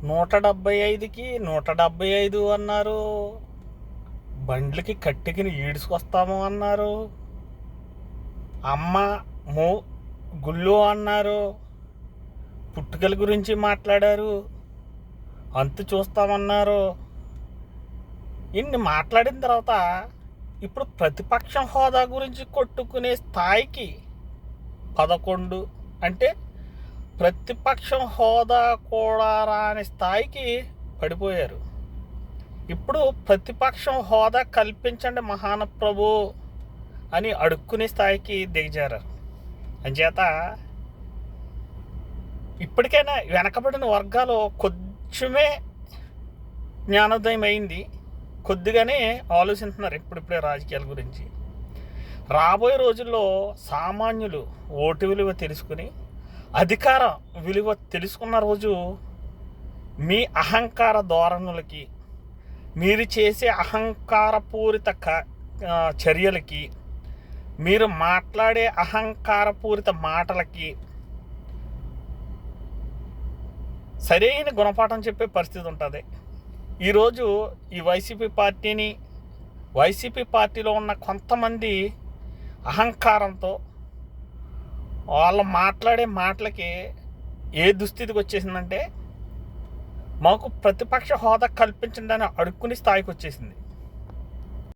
175కి 175 అన్నారు. బండ్లకి కట్టికిని ఈడ్చుకొస్తాము అన్నారు. అమ్మ మో గుళ్ళు అన్నారు. పుట్టుకల గురించి మాట్లాడారు. అంతు చూస్తామన్నారు. ఇన్ని మాట్లాడిన తర్వాత ఇప్పుడు ప్రతిపక్షం హోదా గురించి కొట్టుకునే స్థాయికి 11 అంటే ప్రతిపక్షం హోదా కూడా రాని స్థాయికి పడిపోయారు. ఇప్పుడు ప్రతిపక్షం హోదా కల్పించండి మహానప్రభు అని అడుక్కునే స్థాయికి దిగజారారు. అంచేత ఇప్పటికైనా వెనకబడిన వర్గాలు కొంచెమే జ్ఞానోదయం అయింది. కొద్దిగానే ఆలోచిస్తున్నారు ఇప్పుడిప్పుడే రాజకీయాల గురించి. రాబోయే రోజుల్లో సామాన్యులు ఓటు విలువ తెలుసుకుని అధికార విలువ తెలుసుకున్న రోజు మీ అహంకార ధోరణులకి, మీరు చేసే అహంకారపూరిత చర్యలకి, మీరు మాట్లాడే అహంకారపూరిత మాటలకి సరైన గుణపాఠం చెప్పే పరిస్థితి ఉంటుంది. ఈరోజు ఈ వైసీపీ పార్టీలో ఉన్న కొంతమంది అహంకారంతో వాళ్ళు మాట్లాడే మాటలకి ఏ దుస్థితికి వచ్చేసిందంటే మాకు ప్రతిపక్ష హోదా కల్పించండి అని అడుక్కునే స్థాయికి వచ్చేసింది.